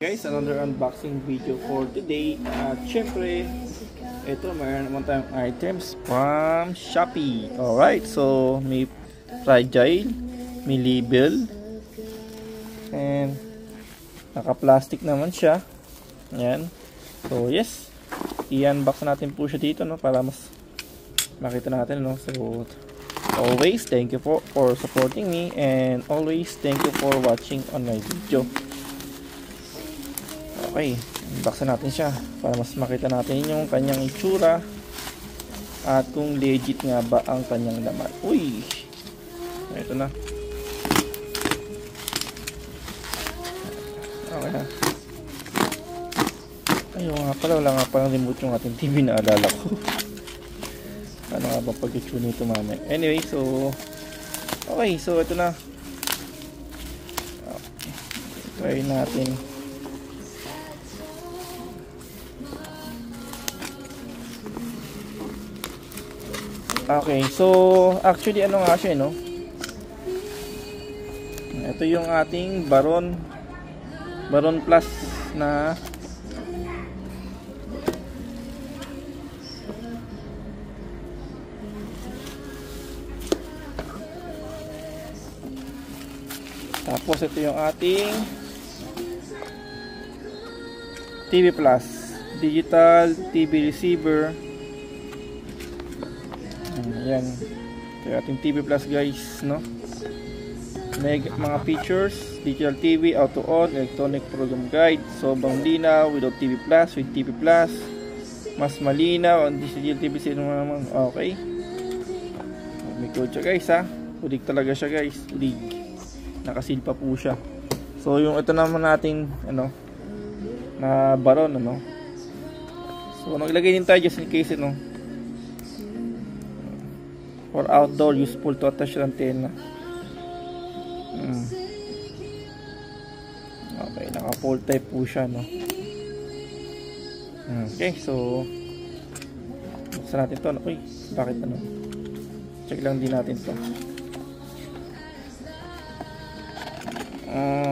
Guys, another unboxing video for today. At syempre, ito mayroon naman tayong items from Shopee. Alright, so may fragile, may label, and naka-plastic naman siya. Ayan. So yes, i-unbox natin po siya dito, no, para mas makita natin, no. So always thank you for supporting me, and always thank you for watching on my video. Okay, unboxin natin siya para mas makita natin yung kanyang itsura at kung legit nga ba ang kanyang laman. Uy, ito na. Okay na. Ayun nga pala, wala nga palang remote yung ating TV, naalala ko. Ano nga ba pag-tune nito mamaya? Anyway, so okay, so ito na. Okay, try natin. Okay, so actually ano nga siya, no? Ito yung ating Baron Plus na tapos ito yung ating TV Plus, digital TV receiver. Ayan, ito yung ating TV Plus, guys, no? May mga features: digital TV, auto on, electronic program guide, sobrang linaw, without TV Plus, with TV Plus, mas malinaw ang digital TV. Okay, may code siya, guys, ha. Ulig talaga siya, guys, ulig. Nakasil pa po siya. So yung ito naman natin, ano, na Baron, ano. So naglagay din tayo just in case, no, for outdoor, useful to attach the antenna. Okay, naka-fold type po siya, no. Okay, so buksan natin to. Uy, bakit ano? Check lang din natin to.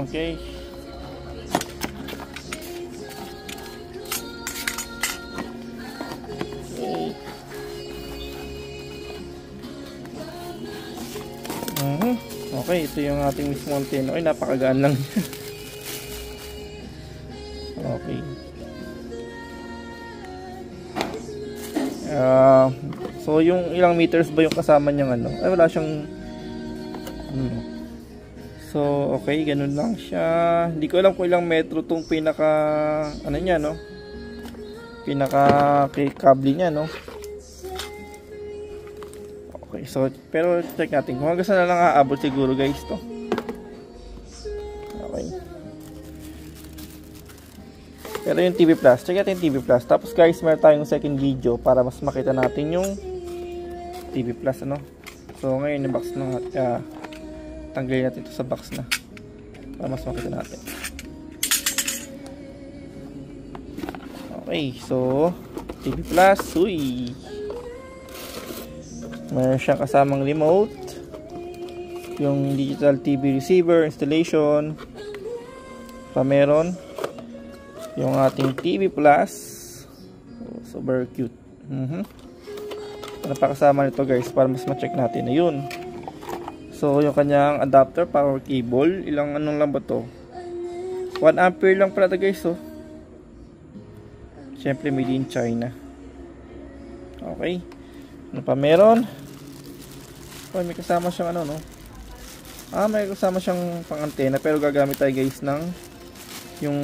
Okay. Okay, ito yung ating mismo antenna. Ay, napakagaan lang. Okay. So yung ilang meters ba yung kasama niyang ano? Ay, wala siyang So okay, ganun lang siya. Hindi ko alam kung ilang metro tong pinaka ano niya, no? Pinaka cable niya, no? Okay, so pero check natin kung hanggang saan na lang aabot siguro, guys, to. Okay. Pero yung TV Plus, check natin yung TV Plus. Tapos, guys, meron tayong second video para mas makita natin yung TV Plus, ano. So ngayon yung box na, tanggalin natin ito sa box na para mas makita natin. Okay, so TV Plus, uy, meron siyang kasamang remote, yung digital TV receiver installation, pa meron yung ating TV Plus. Super cute. Ano pa kasama nito, guys, para mas ma-check natin? Ayun. So yung kanyang adapter, power cable, ilang anong lang ba to? 1 ampere lang pala, guys, oh. Siyempre made in China. Okay, ano pa meron? Oh, may kasama siyang ano, no? May kasama siyang pang antena, pero gagamit tayo, guys, ng yung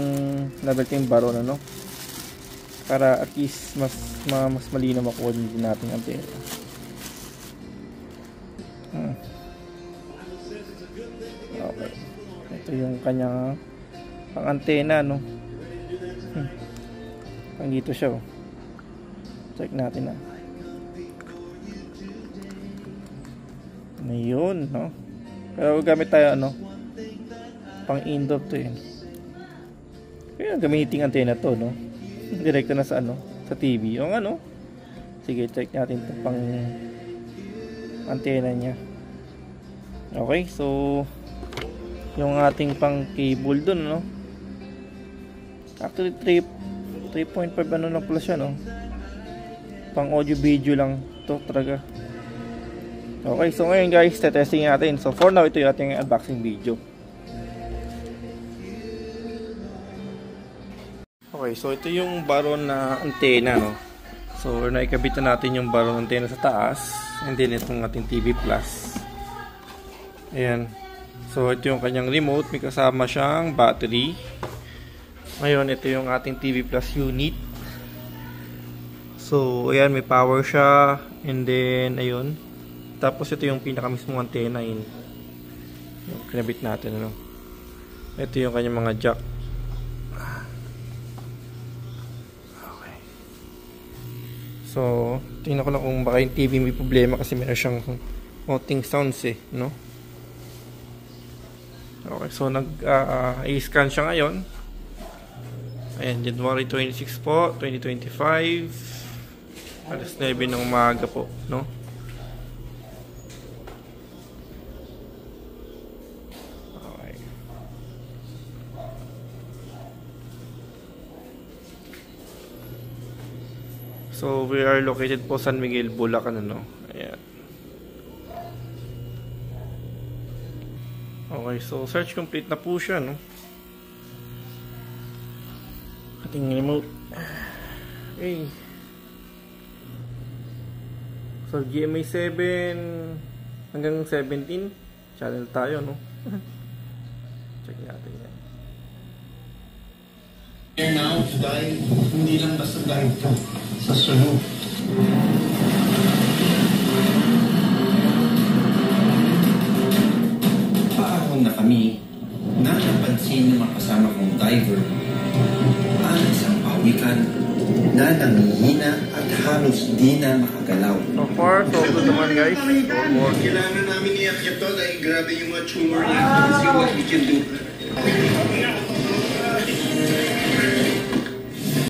level team Baron, ano, para at least mas malinaw makuha din natin ang antena. Okay, ito yung kanyang pang antena, no? Pang dito siya, oh. Check natin, ah. Ayun, no? Pero gamit tayo, ano, pang indoor to, eh. Kaya gamitin antena to, no? Direkta na sa ano, sa TV. Yung ano, sige, check natin ito pang antena niya. Okay, so yung ating pang cable dun, no? Actually 3.5 ano lang pala siya, no? Pang audio video lang to talaga. Okay, so ngayon guys, testing natin. So for now, ito yung ating unboxing video. Okay, so ito yung Baron na antena, no? So naikabit na natin yung Baron antena sa taas, and then itong ating TV Plus. Ayan. So ito yung kanyang remote, may kasama siyang battery. Ngayon, ito yung ating TV Plus unit. So, ayan, may power siya. And then, ayun. Tapos, ito yung pinakamismong antena. Yung kinabit natin, ano. Ito yung kanyang mga jack. Okay. So, tingnan ko lang kung baka yung TV may problema kasi meron siyang mounting sounds, eh, no? Okay, so, i-scan siya ngayon. Ayan, January 26 po, 2025. Alas 9 ng umaga po, no? Okay. So, we are located po San Miguel, Bulacan, ano? Ayan. Okay, so search complete na po siya, no? Ating remote. Okay. So GMA 7 hanggang 17 channel tayo, no? Check natin yan. Now, dahil hindi lang basta dahil ito sa sunod. Paahon na kami na napansin ng mga kasama kong diver ang isang pawikan na nangihina at halos di na makagalaw. So far, so good naman guys. Kailangan namin i-akyat to dahil grabe yung mga tumor niya. Let's see what we can do.